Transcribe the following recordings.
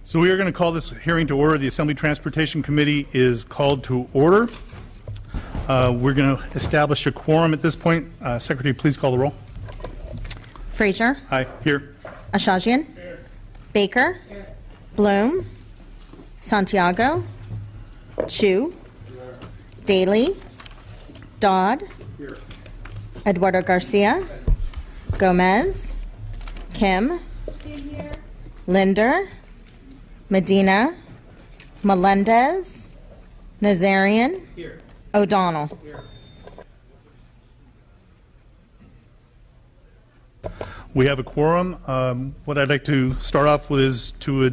So we are going to call this hearing to order. The Assembly Transportation Committee is called to order. We're going to establish a quorum at this point. Secretary, please call the roll. Frazier. Aye. Here. Ashajian. Here. Baker. Here. Bloom. Santiago. Chu. Here. Daly. Dodd. Here. Eduardo Garcia. Here. Gomez. Kim. Here. Linder. Medina. Melendez. Nazarian. Here. O'Donnell. Here. We have a quorum. What I'd like to start off with is to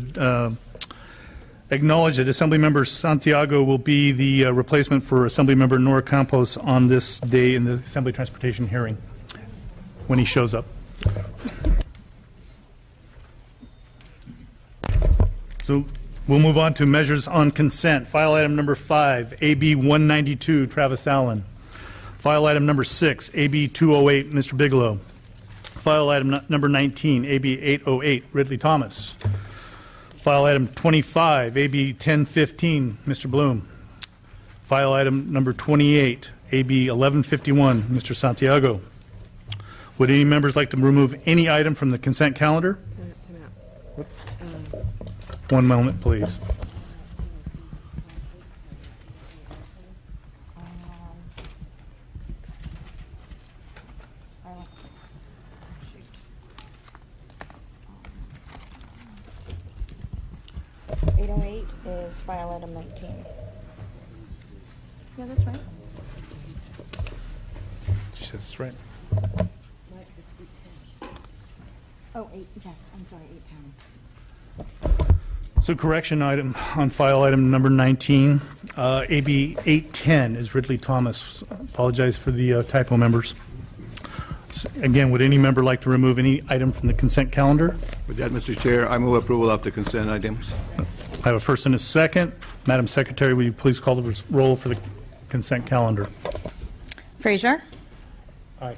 acknowledge that Assemblymember Santiago will be the replacement for Assemblymember Nora Campos on this day in the Assembly Transportation hearing when he shows up. So we'll move on to measures on consent. File item number 5, AB 192, Travis Allen. File item number 6, AB 208, Mr. Bigelow. File item number 19, AB 808, Ridley Thomas. File item 25, AB 1015, Mr. Bloom. File item number 28, AB 1151, Mr. Santiago. Would any members like to remove any item from the consent calendar? One moment, please. Is file item 19. Yeah, that's right. She says it's right. Oh, 8, yes, I'm sorry, 810. So correction item on file item number 19, AB 810 is Ridley Thomas. Apologize for the typo, members. Again, would any member like to remove any item from the consent calendar? With that, Mr. Chair, I move approval of the consent items. I have a first and a second. Madam Secretary, will you please call the roll for the consent calendar? Frazier. Aye.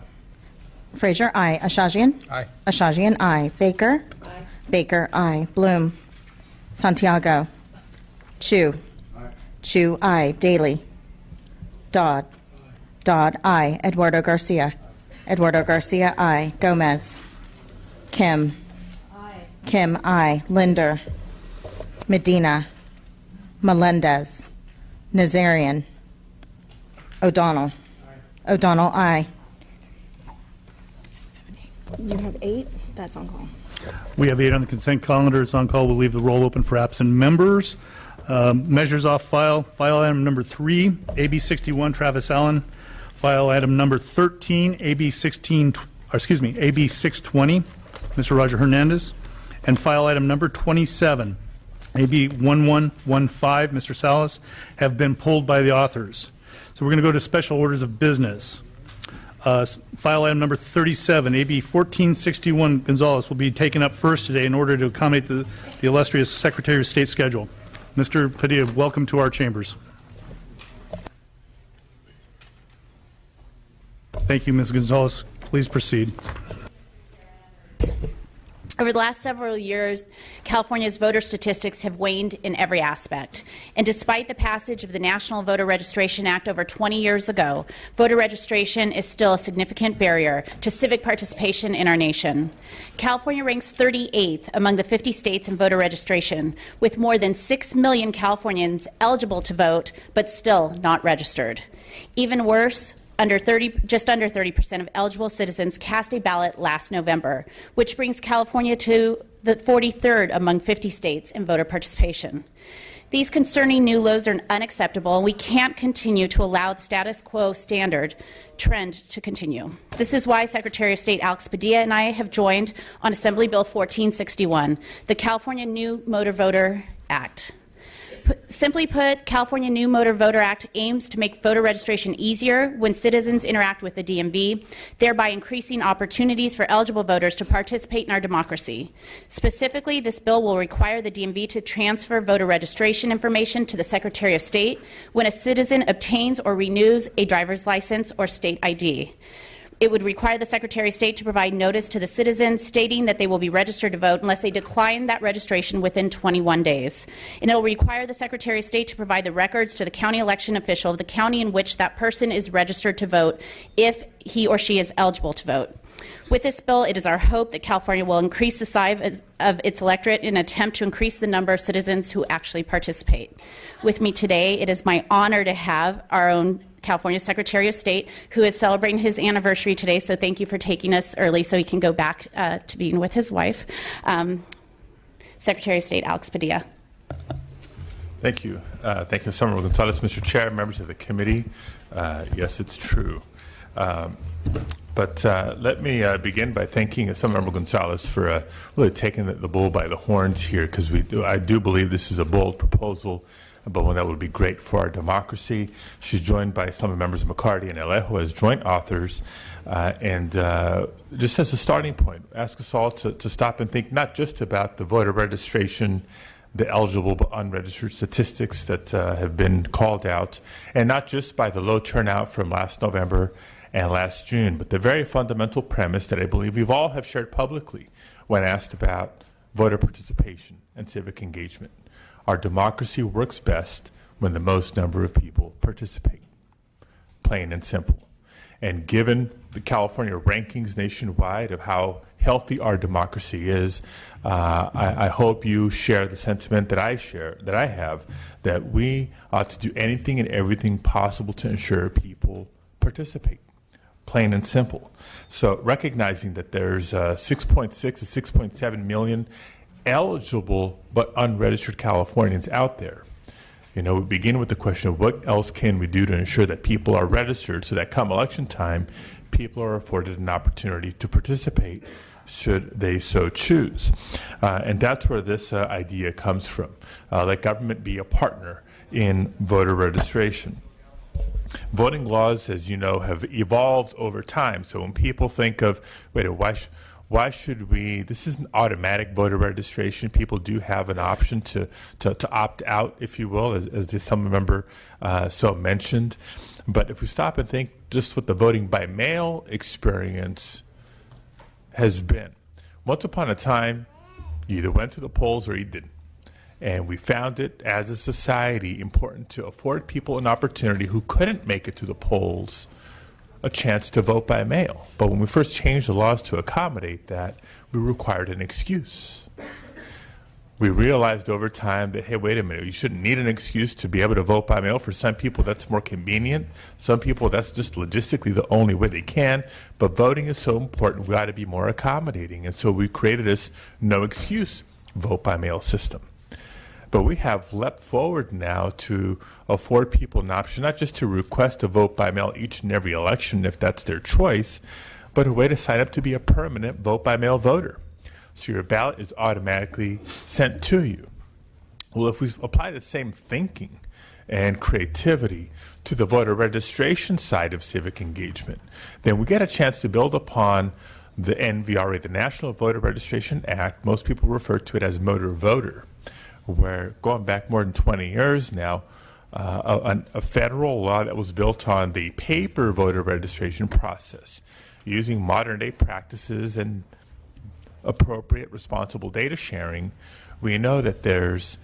Frazier, aye. Ashajian. Aye. Ashajian, aye. Baker. Aye. Baker, aye. Bloom. Santiago. Chu. Aye. Chu, aye. Daly. Dodd. Aye. Dodd, aye. Eduardo Garcia. Eduardo Garcia, aye. Gomez. Kim. Aye. Kim, aye. Linder. Medina. Melendez. Nazarian. O'Donnell. Aye. O'Donnell, aye. You have 8. That's on call. We have 8 on the consent calendar. It's on call. We'll leave the roll open for absent members. Measures off file. File item number 3, AB 61, Travis Allen. File item number 13, AB 620, Mr. Roger Hernandez. And file item number 27, AB 1115, Mr. Salas, have been pulled by the authors. So we're going to go to special orders of business. File item number 37, AB 1461, Gonzalez, will be taken up first today in order to accommodate the illustrious Secretary of State schedule. Mr. Padilla, welcome to our chambers. Thank you, Ms. Gonzalez. Please proceed. Over the last several years, California's voter statistics have waned in every aspect. And despite the passage of the National Voter Registration Act over 20 years ago, voter registration is still a significant barrier to civic participation in our nation. California ranks 38th among the 50 states in voter registration, with more than 6 million Californians eligible to vote, but still not registered. Even worse, just under 30% of eligible citizens cast a ballot last November, which brings California to the 43rd among 50 states in voter participation. These concerning new lows are unacceptable, and we can't continue to allow the status quo standard trend to continue. This is why Secretary of State Alex Padilla and I have joined on Assembly Bill 1461, the California New Motor Voter Act. Simply put, California New Motor Voter Act aims to make voter registration easier when citizens interact with the DMV, thereby increasing opportunities for eligible voters to participate in our democracy. Specifically, this bill will require the DMV to transfer voter registration information to the Secretary of State when a citizen obtains or renews a driver's license or state ID. It would require the Secretary of State to provide notice to the citizens stating that they will be registered to vote unless they decline that registration within 21 days. And it will require the Secretary of State to provide the records to the county election official of the county in which that person is registered to vote if he or she is eligible to vote. With this bill, it is our hope that California will increase the size of its electorate in an attempt to increase the number of citizens who actually participate. With me today, it is my honor to have our own California Secretary of State, who is celebrating his anniversary today, so thank you for taking us early so he can go back to being with his wife. Secretary of State Alex Padilla. Thank you. Thank you, Senator Gonzalez. Mr. Chair, members of the committee, yes, it's true. But let me begin by thanking Senator Gonzalez for really taking the bull by the horns here, because I do believe this is a bold proposal, but one that would be great for our democracy. She's joined by some members McCarty and Alejo as joint authors. And just as a starting point, ask us all to stop and think not just about the voter registration, the eligible but unregistered statistics that have been called out, and not just by the low turnout from last November and last June, but the very fundamental premise that I believe we've all have shared publicly when asked about voter participation and civic engagement. Our democracy works best when the most number of people participate, plain and simple. And given the California rankings nationwide of how healthy our democracy is, I hope you share the sentiment that I have, that we ought to do anything and everything possible to ensure people participate, plain and simple. So recognizing that there's 6.6 to 6.7 million eligible but unregistered Californians out there. We begin with the question of what else can we do to ensure that people are registered so that come election time, people are afforded an opportunity to participate should they so choose. And that's where this idea comes from. Let government be a partner in voter registration. Voting laws, as you know, have evolved over time. So when people think of, why should we, this isn't automatic voter registration. People do have an option to opt out, if you will, as the some member so mentioned. But if we stop and think just what the voting by mail experience has been. Once upon a time, you either went to the polls or you didn't. And we found it as a society important to afford people an opportunity who couldn't make it to the polls a chance to vote by mail. But when we first changed the laws to accommodate that, we required an excuse. We realized over time that, hey, wait a minute, you shouldn't need an excuse to be able to vote by mail. For some people, that's more convenient. Some people, that's just logistically the only way they can. But voting is so important, we ought to be more accommodating. And so we created this no excuse vote by mail system. But we have leapt forward now to afford people an option, not just to request a vote by mail each and every election if that's their choice, but a way to sign up to be a permanent vote by mail voter. So your ballot is automatically sent to you. Well, if we apply the same thinking and creativity to the voter registration side of civic engagement, then we get a chance to build upon the NVRA, the National Voter Registration Act. Most people refer to it as Motor Voter, where going back more than 20 years now, a federal law that was built on the paper voter registration process, using modern day practices and appropriate responsible data sharing, we know that there's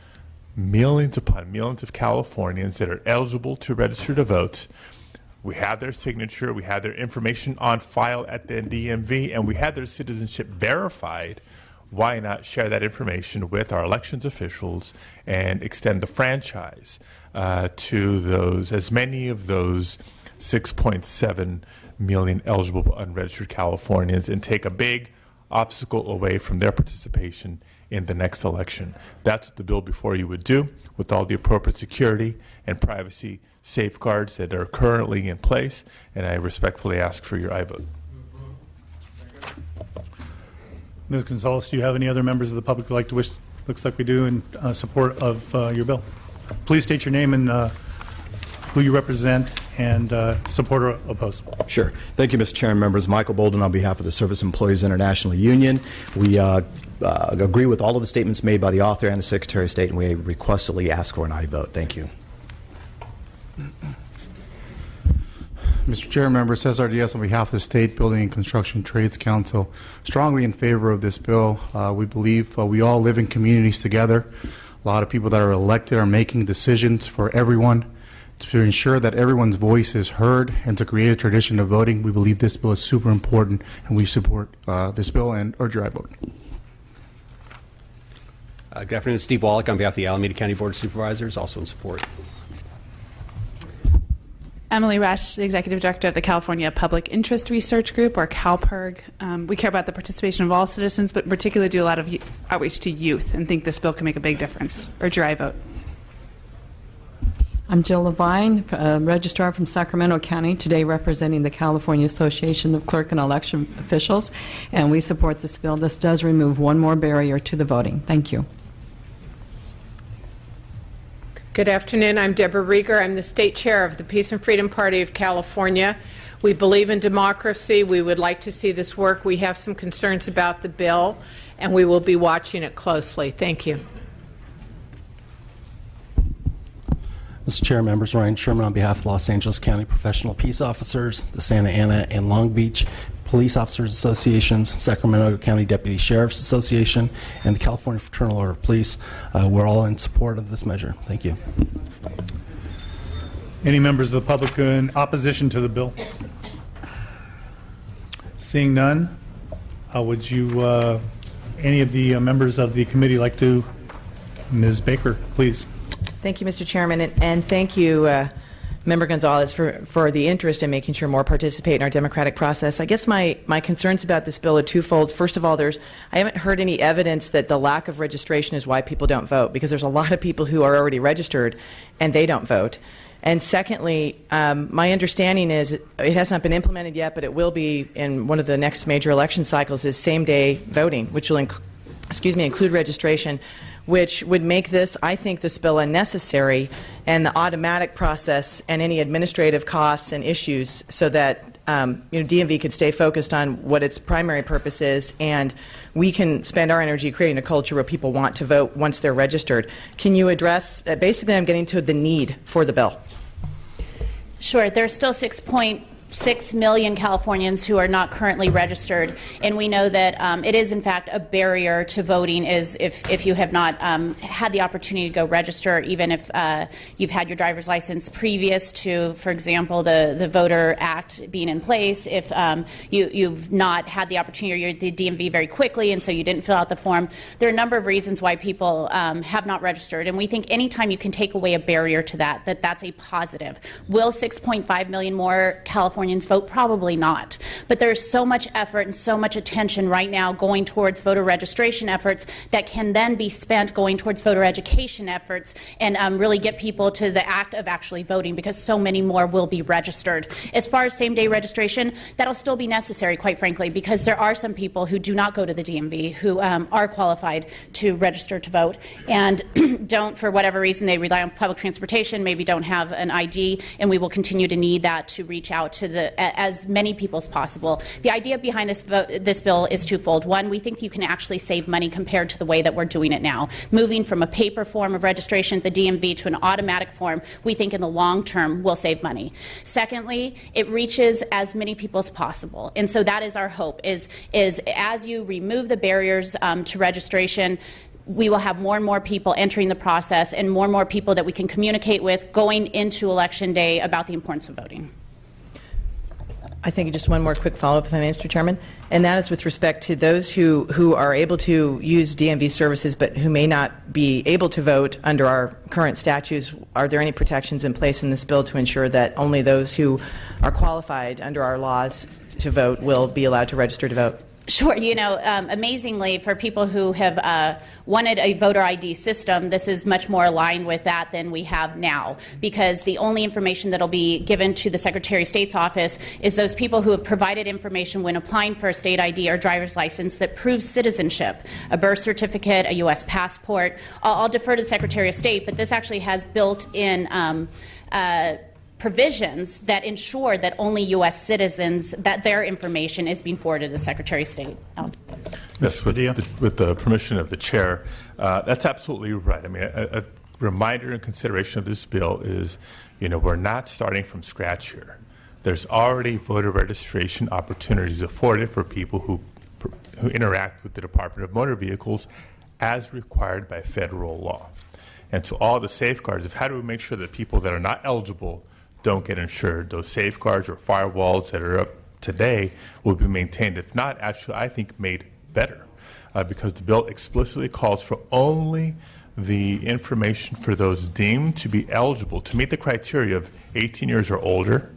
millions upon millions of Californians that are eligible to register to vote. We have their signature, we have their information on file at the DMV, and we have their citizenship verified. Why not share that information with our elections officials and extend the franchise to those, as many of those 6.7 million eligible but unregistered Californians, and take a big obstacle away from their participation in the next election. That's what the bill before you would do, with all the appropriate security and privacy safeguards that are currently in place, and I respectfully ask for your aye vote. Ms. Gonzalez, do you have any other members of the public who like to wish? Looks like we do in support of your bill. Please state your name and who you represent, and support or oppose. Sure. Thank you, Mr. Chair and members. Michael Bolden on behalf of the Service Employees International Union. We agree with all of the statements made by the author and the Secretary of State, and we requestedly ask for an aye vote. Thank you. Mr. Chair, members, SRDS on behalf of the State Building and Construction Trades Council, strongly in favor of this bill. We believe we all live in communities together. A lot of people that are elected are making decisions for everyone. To ensure that everyone's voice is heard and to create a tradition of voting, we believe this bill is super important, and we support this bill and urge your aye vote. Good afternoon. Steve Wallach on behalf of the Alameda County Board of Supervisors, also in support. Emily Resch, the Executive Director of the California Public Interest Research Group, or CalPIRG. We care about the participation of all citizens, but in particular do a lot of outreach to youth and think this bill can make a big difference. Urge your aye vote. I'm Jill Levine, Registrar from Sacramento County, today representing the California Association of Clerk and Election Officials, and we support this bill. This does remove one more barrier to the voting. Thank you. Good afternoon. I'm Deborah Rieger. I'm the State Chair of the Peace and Freedom Party of California. We believe in democracy. We would like to see this work. We have some concerns about the bill, and we will be watching it closely. Thank you. Mr. Chair, members, Ryan Sherman on behalf of Los Angeles County Professional Peace Officers, the Santa Ana and Long Beach Police Officers Associations, Sacramento County Deputy Sheriff's Association, and the California Fraternal Order of Police. We're all in support of this measure. Thank you. Any members of the public in opposition to the bill? Seeing none, would you, any of the members of the committee like to? Ms. Baker, please. Thank you, Mr. Chairman, and thank you, Member Gonzalez, for the interest in making sure more participate in our democratic process. I guess my concerns about this bill are twofold. First of all, I haven't heard any evidence that the lack of registration is why people don't vote, because there's a lot of people who are already registered and they don't vote. And secondly, my understanding is it has not been implemented yet, but it will be in one of the next major election cycles, is same-day voting, which will include registration, which would make this, I think, this bill unnecessary, and the automatic process and any administrative costs and issues, so that DMV could stay focused on what its primary purpose is, and we can spend our energy creating a culture where people want to vote once they're registered. Can you address, basically I'm getting to the need for the bill. Sure. There's still 6.6 million Californians who are not currently registered, and we know that it is in fact a barrier to voting is if you have not had the opportunity to go register, even if you've had your driver's license previous to, for example, the Voter Act being in place, if you've not had the opportunity, or you're at the DMV very quickly and so you didn't fill out the form. There are a number of reasons why people have not registered, and we think anytime you can take away a barrier to that's a positive. Will 6.5 million more Californians vote? Probably not. But there's so much effort and so much attention right now going towards voter registration efforts that can then be spent going towards voter education efforts and really get people to the act of actually voting, because so many more will be registered. As far as same-day registration, that'll still be necessary, quite frankly, because there are some people who do not go to the DMV who are qualified to register to vote and don't, for whatever reason, they rely on public transportation, maybe don't have an ID, and we will continue to need that to reach out to as many people as possible. The idea behind this bill is twofold. One, we think you can actually save money compared to the way that we're doing it now. Moving from a paper form of registration at the DMV to an automatic form, we think in the long term will save money. Secondly, it reaches as many people as possible. And so that is our hope, is as you remove the barriers to registration, we will have more and more people entering the process and more people that we can communicate with going into Election Day about the importance of voting. I think just one more quick follow-up, if I may, Mr. Chairman, and that is with respect to those who are able to use DMV services but who may not be able to vote under our current statutes. Are there any protections in place in this bill to ensure that only those who are qualified under our laws to vote will be allowed to register to vote? Sure. Amazingly, for people who have wanted a voter ID system, this is much more aligned with that than we have now, because the only information that will be given to the Secretary of State's office is those people who have provided information when applying for a state ID or driver's license that proves citizenship, a birth certificate, a U.S. passport. I'll defer to the Secretary of State, but this actually has built-in provisions that ensure that only U.S. citizens, that their information is being forwarded to the Secretary of State. Yes, with the permission of the chair, that's absolutely right. I mean, a reminder and consideration of this bill is, we're not starting from scratch here. there's already voter registration opportunities afforded for people who interact with the Department of Motor Vehicles as required by federal law. And so all the safeguards of how do we make sure that people that are not eligible don't get insured, those safeguards or firewalls that are up today will be maintained. If not, actually, I think made better because the bill explicitly calls for only the information for those deemed to be eligible to meet the criteria of 18 years or older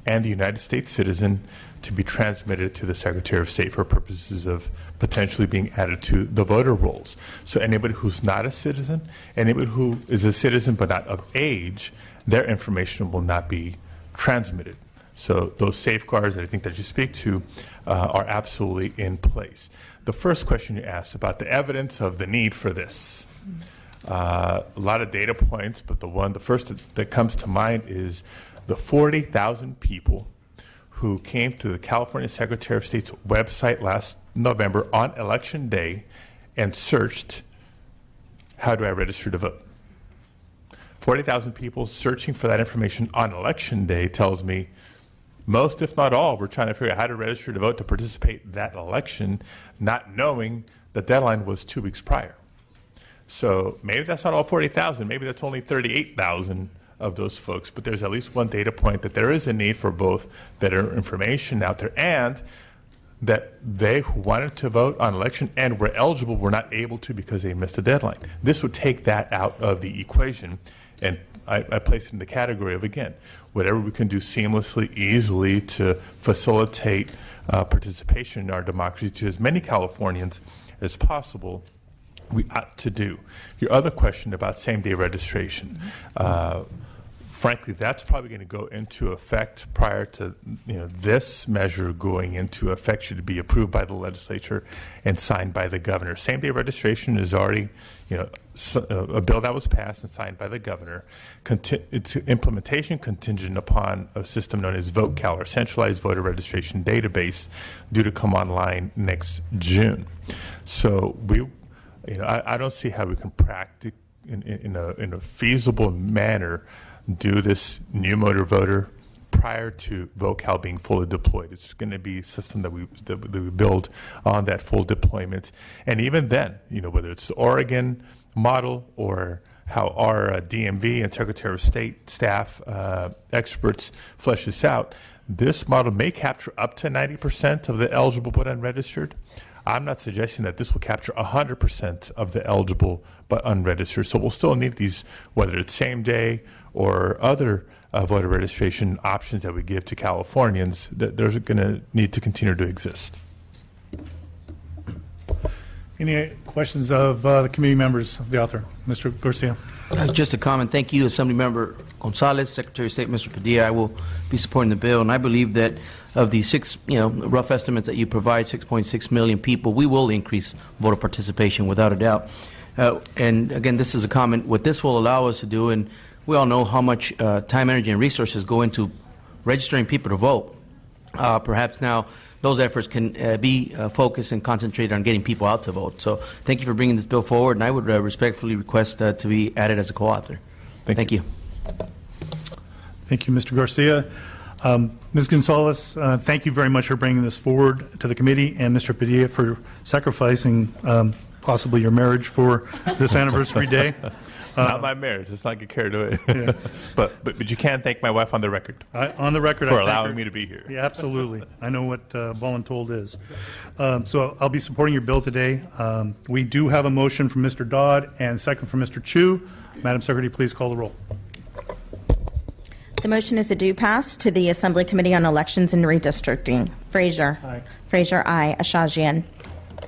and a United States citizen to be transmitted to the Secretary of State for purposes of potentially being added to the voter rolls. So anybody who's not a citizen, anybody who is a citizen but not of age, their information will not be transmitted. So those safeguards that I think that you speak to are absolutely in place. The first question you asked about the evidence of the need for this. A lot of data points, but the first that comes to mind is the 40,000 people who came to the California Secretary of State's website last November on Election Day and searched, how do I register to vote? 40,000 people searching for that information on Election Day tells me most, if not all, were trying to figure out how to register to vote to participate in that election, not knowing the deadline was 2 weeks prior. So maybe that's not all 40,000, maybe that's only 38,000 of those folks, but there's at least one data point that there is a need for both better information out there and that they who wanted to vote on election and were eligible were not able to because they missed the deadline. This would take that out of the equation, and I place it in the category of, again, whatever we can do seamlessly, easily to facilitate participation in our democracy to as many Californians as possible, we ought to do. Your other question about same-day registration, frankly, that's probably going to go into effect prior to this measure going into effect, should it be approved by the legislature and signed by the governor. Same-day registration is already a bill that was passed and signed by the governor. Its implementation contingent upon a system known as VoteCal, or Centralized Voter Registration Database, due to come online next June. So I don't see how we can practice in a feasible manner do this new motor voter prior to VoteCal being fully deployed. It's going to be a system that we build on that full deployment. And even then, whether it's the Oregon model or how our DMV and Secretary of State staff experts flesh this out, this model may capture up to 90% of the eligible but unregistered. I'm not suggesting that this will capture 100% of the eligible but unregistered. So we'll still need these, whether it's same day or other voter registration options that we give to Californians, that there's going to need to continue to exist. Any questions of the committee members of the author? Mr. Garcia. Just a comment. Thank you, Assemblymember Gonzalez, Secretary of State, Mr. Padilla. I will be supporting the bill, and I believe that of the rough estimates that you provide, 6.6 million people, we will increase voter participation without a doubt. And again, this is a comment. What this will allow us to do, and we all know how much time, energy, and resources go into registering people to vote. Perhaps now those efforts can be focused and concentrated on getting people out to vote. So thank you for bringing this bill forward, and I would respectfully request to be added as a co-author. Thank you. Thank you, Mr. Garcia. Ms. Gonzalez, thank you very much for bringing this forward to the committee, and Mr. Padilla for sacrificing possibly your marriage for this anniversary day. Not my marriage. Let's not get carried away. Yeah. but you can thank my wife on the record. On the record, for I thank allowing her. me to be here. Yeah, absolutely. I know what voluntold is. So I'll be supporting your bill today. We do have a motion from Mr. Dodd and second from Mr. Chu. Madam Secretary, please call the roll. The motion is a due pass to the Assembly Committee on Elections and Redistricting. Frazier. Aye. Frazier, aye. Ashajian.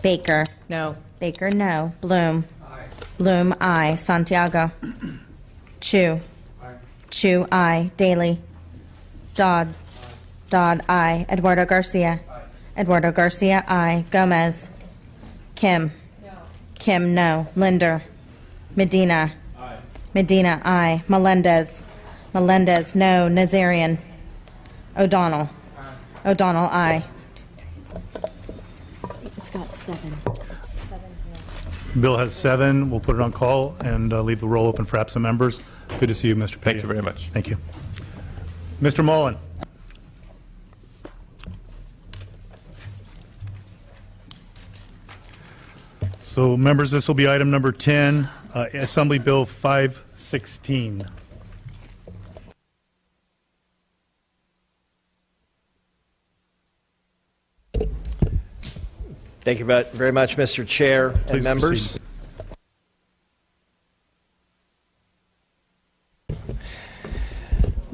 Baker. No. Baker, no. Bloom. Bloom, aye. Santiago. Chu. Chu, aye. Daly. Dodd. Dodd, aye. Eduardo Garcia. Eduardo Garcia, aye. Gomez. Kim. Kim, no. Linder. Medina. Medina, aye. Melendez. Melendez, no. Nazarian. O'Donnell. O'Donnell, aye. It's got 7. Bill has 7. We'll put it on call and leave the roll open for absent members. Good to see you, Mr. Padilla. Thank you very much. Thank you. Mr. Mullen. So, members, this will be item number 10, Assembly Bill 516. Thank you very much, Mr. Chair and Please members. proceed.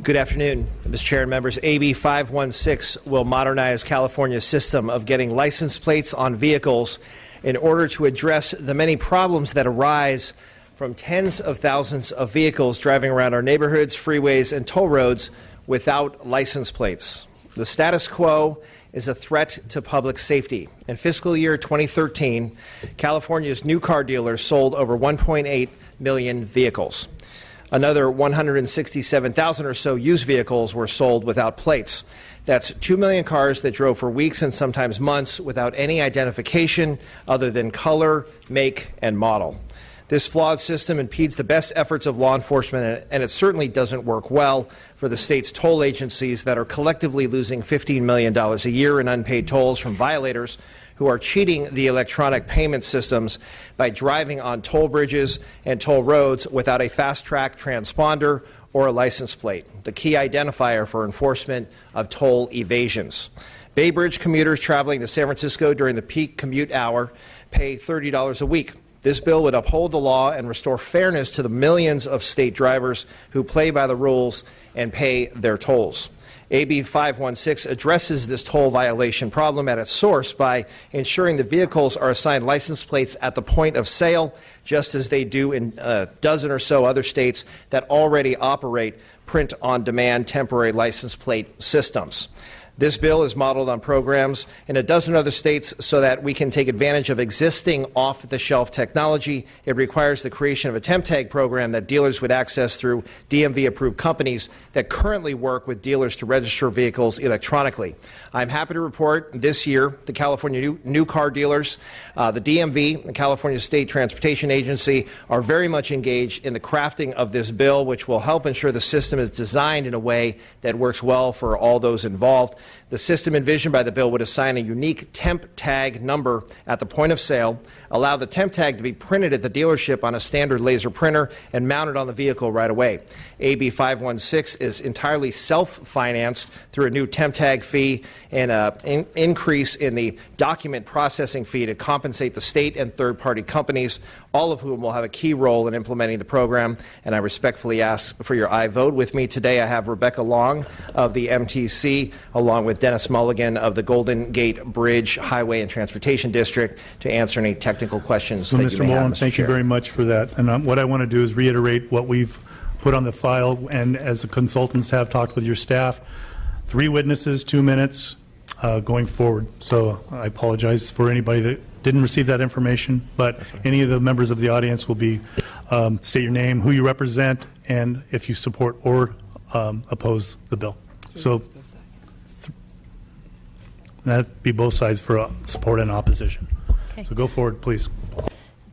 Good afternoon, Mr. Chair and members. AB 516 will modernize California's system of getting license plates on vehicles in order to address the many problems that arise from tens of thousands of vehicles driving around our neighborhoods, freeways, and toll roads without license plates. The status quo is a threat to public safety. In fiscal year 2013, California's new car dealers sold over 1.8 million vehicles. Another 167,000 or so used vehicles were sold without plates. That's 2 million cars that drove for weeks and sometimes months without any identification other than color, make, and model. This flawed system impedes the best efforts of law enforcement, and it certainly doesn't work well for the state's toll agencies that are collectively losing $15 million a year in unpaid tolls from violators who are cheating the electronic payment systems by driving on toll bridges and toll roads without a fast-track transponder or a license plate, the key identifier for enforcement of toll evasions. Bay Bridge commuters traveling to San Francisco during the peak commute hour pay $30 a week. This bill would uphold the law and restore fairness to the millions of state drivers who play by the rules and pay their tolls. AB 516 addresses this toll violation problem at its source by ensuring the vehicles are assigned license plates at the point of sale, just as they do in a dozen or so other states that already operate print-on-demand temporary license plate systems. This bill is modeled on programs in a dozen other states so that we can take advantage of existing off-the-shelf technology. It requires the creation of a temp tag program that dealers would access through DMV-approved companies that currently work with dealers to register vehicles electronically. I'm happy to report this year the California new car dealers, the DMV, the California State Transportation Agency, are very much engaged in the crafting of this bill, which will help ensure the system is designed in a way that works well for all those involved. The system envisioned by the bill would assign a unique temp tag number at the point of sale, allow the temp tag to be printed at the dealership on a standard laser printer, and mounted on the vehicle right away. AB 516 is entirely self-financed through a new temp tag fee and an increase in the document processing fee to compensate the state and third-party companies, all of whom will have a key role in implementing the program. And I respectfully ask for your aye vote. With me today, I have Rebecca Long of the MTC, along with Dennis Mulligan of the Golden Gate Bridge Highway and Transportation District, to answer any technical questions So, that Mr. you may have, Mullen, Mr. thank Chair. you very much for that. And what I want to do is reiterate what we've put on the file, and as the consultants have talked with your staff, 3 witnesses, 2 minutes going forward. So I apologize for anybody that didn't receive that information, but any of the members of the audience will be state your name, who you represent, and if you support or oppose the bill. So that'd be both sides for support and opposition. Okay. So go forward, please.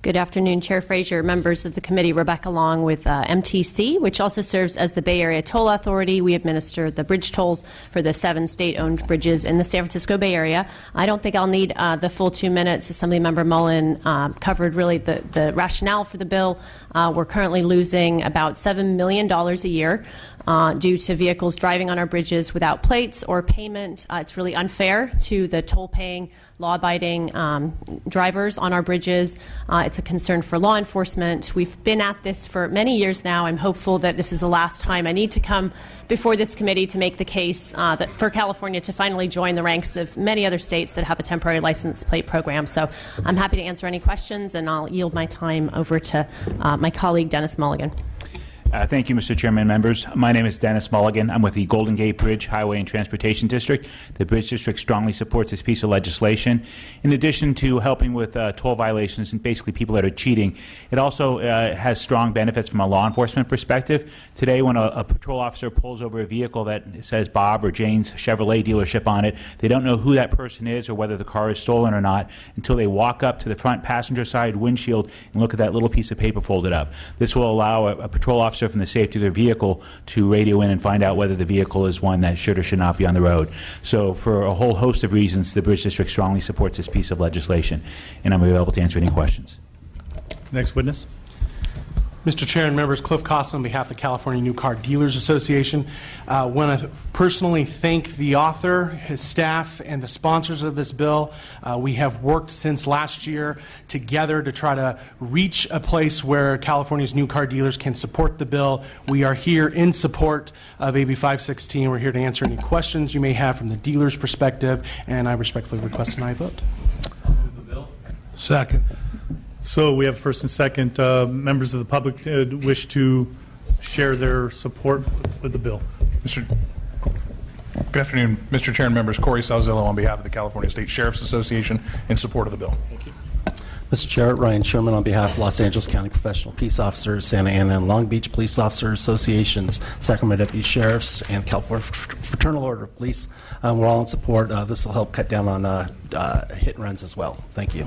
Good afternoon, Chair Frazier, members of the committee. Rebecca Long with MTC, which also serves as the Bay Area Toll Authority. We administer the bridge tolls for the 7 state-owned bridges in the San Francisco Bay Area. I don't think I'll need the full 2 minutes. Assemblymember Mullen covered really the rationale for the bill. We're currently losing about $7 million a year due to vehicles driving on our bridges without plates or payment. It's really unfair to the toll-paying, law-abiding drivers on our bridges. It's a concern for law enforcement. We've been at this for many years now. I'm hopeful that this is the last time I need to come before this committee to make the case that for California to finally join the ranks of many other states that have a temporary license plate program. So I'm happy to answer any questions, and I'll yield my time over to my colleague, Dennis Mulligan. Thank you, Mr. Chairman and members. My name is Dennis Mulligan. I'm with the Golden Gate Bridge Highway and Transportation District. The Bridge District strongly supports this piece of legislation. In addition to helping with toll violations and basically people that are cheating, it also has strong benefits from a law enforcement perspective. Today, when a patrol officer pulls over a vehicle that says Bob or Jane's Chevrolet dealership on it, they don't know who that person is or whether the car is stolen or not until they walk up to the front passenger side windshield and look at that little piece of paper folded up. This will allow a patrol officer officer from the safety of their vehicle to radio in and find out whether the vehicle is one that should or should not be on the road. So for a whole host of reasons, the Bridge District strongly supports this piece of legislation, and I'm available to answer any questions. Next witness. Mr. Chair and members, Cliff Costa on behalf of the California New Car Dealers Association. Want to personally thank the author, his staff, and the sponsors of this bill. We have worked since last year together to try to reach a place where California's new car dealers can support the bill. We are here in support of AB 516. We're here to answer any questions you may have from the dealer's perspective, and I respectfully request an aye vote. Second. So we have first and second. Members of the public wish to share their support with the bill. Good afternoon, Mr. Chair and members. Corey Salzillo on behalf of the California State Sheriff's Association in support of the bill. Thank you. Mr. Chair, Ryan Sherman on behalf of Los Angeles County Professional Peace Officers, Santa Ana and Long Beach Police Officers Associations, Sacramento Deputy Sheriffs, and California Fraternal Order of Police. We're all in support. This will help cut down on hit and runs as well. Thank you.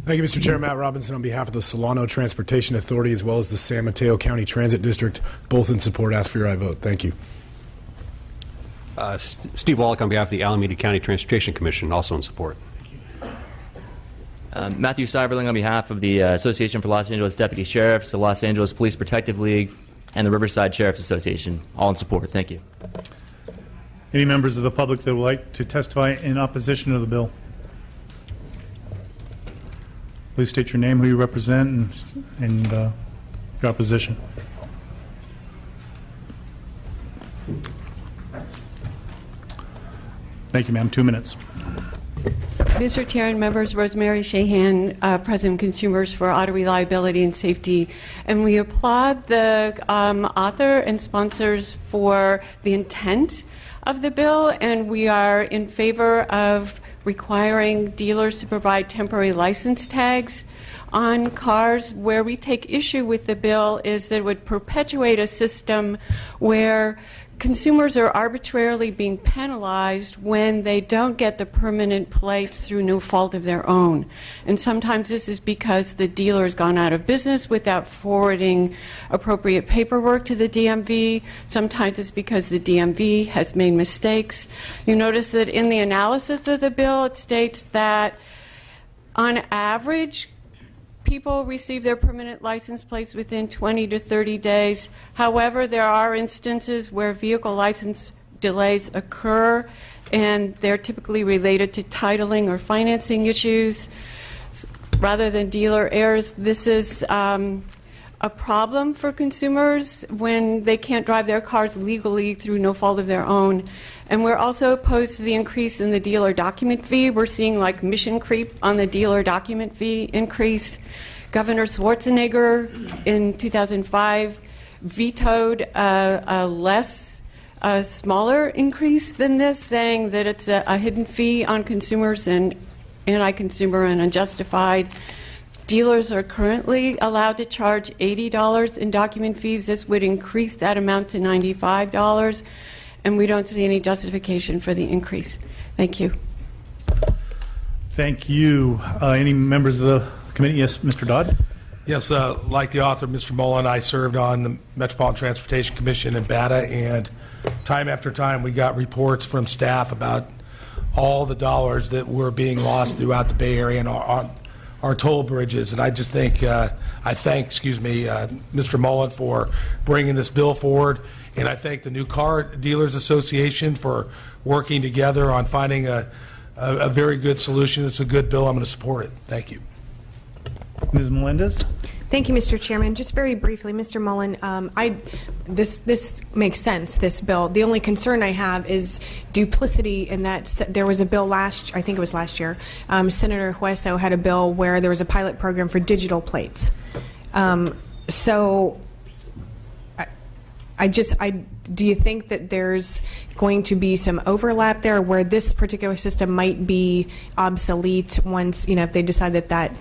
Thank you, Mr. Chair. Matt Robinson on behalf of the Solano Transportation Authority as well as the San Mateo County Transit District, both in support. Ask for your aye vote. Thank you. Steve Wallach on behalf of the Alameda County Transportation Commission, also in support. Matthew Cyberling on behalf of the Association for Los Angeles Deputy Sheriffs, the Los Angeles Police Protective League, and the Riverside Sheriff's Association, all in support. Thank you. Any members of the public that would like to testify in opposition to the bill? Please state your name, who you represent, and your opposition. Thank you, ma'am. 2 minutes. Mr. Chair and members, Rosemary Shahan, President Consumers for Auto Reliability and Safety. And we applaud the author and sponsors for the intent of the bill, and we are in favor of requiring dealers to provide temporary license tags on cars. Where we take issue with the bill is that it would perpetuate a system where consumers are arbitrarily being penalized when they don't get the permanent plates through no fault of their own. And sometimes this is because the dealer has gone out of business without forwarding appropriate paperwork to the DMV. Sometimes it's because the DMV has made mistakes. You notice that in the analysis of the bill, it states that on average, people receive their permanent license plates within 20 to 30 days. However, there are instances where vehicle license delays occur, and they're typically related to titling or financing issues rather than dealer errors. This is a problem for consumers when they can't drive their cars legally through no fault of their own. And we're also opposed to the increase in the dealer document fee. We're seeing like mission creep on the dealer document fee increase. Governor Schwarzenegger in 2005 vetoed a smaller increase than this, saying that it's a hidden fee on consumers and anti-consumer and unjustified. Dealers are currently allowed to charge $80 in document fees. This would increase that amount to $95, and we don't see any justification for the increase. Thank you. Thank you. Any members of the committee? Yes, Mr. Dodd. Yes, like the author, Mr. Mullen, I served on the Metropolitan Transportation Commission in BATA, and time after time we got reports from staff about all the dollars that were being lost throughout the Bay Area and on our toll bridges. And I just think, I thank Mr. Mullen for bringing this bill forward, and I thank the New Car Dealers Association for working together on finding a very good solution. It's a good bill. I'm going to support it. Thank you. Ms. Melendez. Thank you, Mr. Chairman. Just very briefly, Mr. Mullen, this makes sense, this bill. The only concern I have is duplicity in that there was a bill I think it was last year, Senator Hueso had a bill where there was a pilot program for digital plates. So do you think that there's going to be some overlap there where this particular system might be obsolete once, if they decide that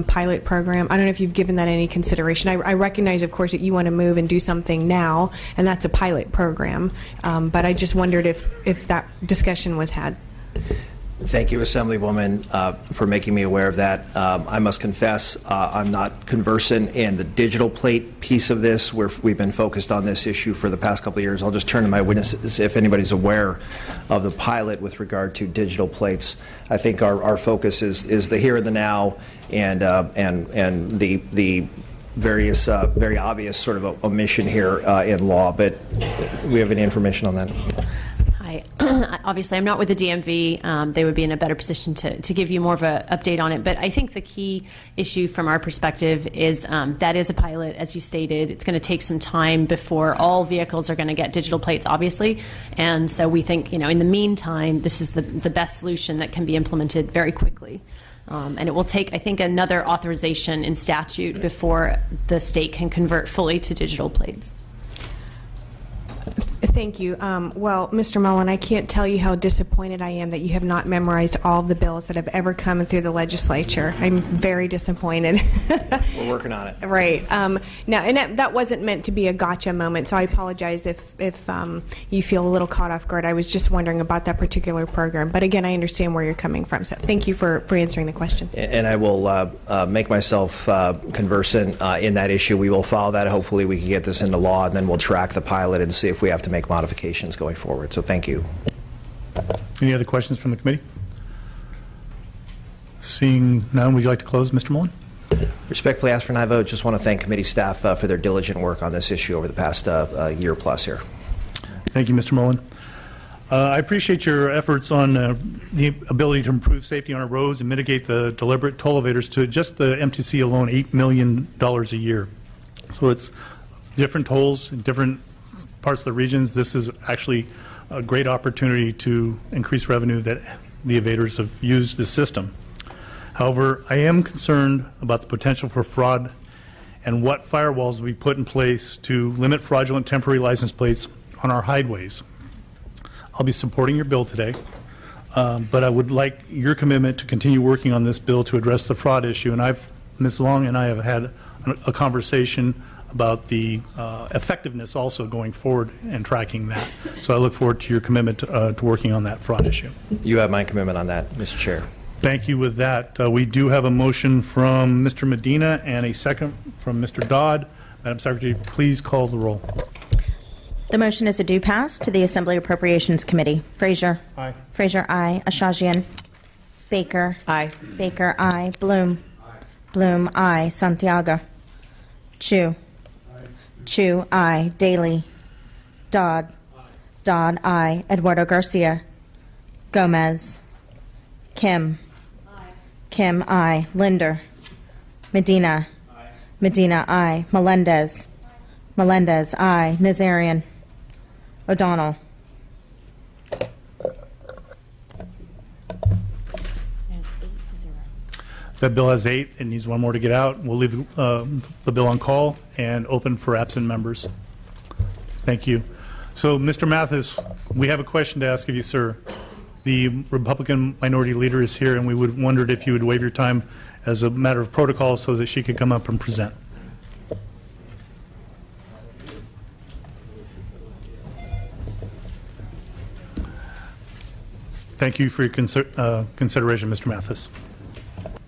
pilot program, I don't know if you've given that any consideration. I recognize, of course, that you want to move and do something now, and that's a pilot program, but I just wondered if that discussion was had. Thank you, Assemblywoman, for making me aware of that. I must confess, I'm not conversant in the digital plate piece of this. We've been focused on this issue for the past couple of years. I'll just turn to my witnesses if anybody's aware of the pilot with regard to digital plates. I think our focus is the here and the now, and the various very obvious sort of omission here in law. But do we have any information on that? Obviously, I'm not with the DMV. They would be in a better position to give you more of an update on it. But I think the key issue from our perspective is that is a pilot, as you stated. It's going to take some time before all vehicles are going to get digital plates, obviously. And so we think, in the meantime, this is the best solution that can be implemented very quickly. And it will take, I think, another authorization in statute before the state can convert fully to digital plates. Thank you. Well, Mr. Mullen, I can't tell you how disappointed I am that you have not memorized all of the bills that have ever come through the legislature. I'm very disappointed. We're working on it. Right. Now, and that wasn't meant to be a gotcha moment, so I apologize if you feel a little caught off guard. I was just wondering about that particular program. But again, I understand where you're coming from, so thank you for answering the question. And I will make myself conversant in that issue. We will follow that. Hopefully we can get this into law, and then we'll track the pilot and see if we have to make modifications going forward. So thank you. Any other questions from the committee? Seeing none, would you like to close, Mr. Mullen? Respectfully ask for an aye vote. Just want to thank committee staff for their diligent work on this issue over the past year plus here. Thank you, Mr. Mullen. I appreciate your efforts on the ability to improve safety on our roads and mitigate the deliberate toll evaders to just the MTC alone, $8 million a year. So it's different tolls in different parts of the regions. This is actually a great opportunity to increase revenue that the evaders have used this system. However, I am concerned about the potential for fraud and what firewalls we put in place to limit fraudulent temporary license plates on our highways. I'll be supporting your bill today, but I would like your commitment to continue working on this bill to address the fraud issue. And Ms. Long and I have had a conversation about the effectiveness also going forward and tracking that. So I look forward to your commitment to working on that fraud issue. You have my commitment on that, Mr. Chair. Thank you. With that, we do have a motion from Mr. Medina and a second from Mr. Dodd. Madam Secretary, please call the roll. The motion is a due pass to the Assembly Appropriations Committee. Frazier. Aye. Frazier, aye. Ashajian. Baker. Aye. Baker, aye. Bloom. Bloom, aye. Santiago. Chu. Chu, aye. Daly. Dodd. Dodd, aye. Eduardo Garcia. Gomez. Kim. Kim, aye. Linder. Medina. Medina, aye. Melendez. Melendez, aye. Nazarian. O'Donnell. That bill has 8. It needs one more to get out. We'll leave the bill on call and open for absent members. Thank you. So, Mr. Mathis, we have a question to ask of you, sir. The Republican minority leader is here, and we would wondered if you would waive your time as a matter of protocol so that she could come up and present. Thank you for your consideration, Mr. Mathis.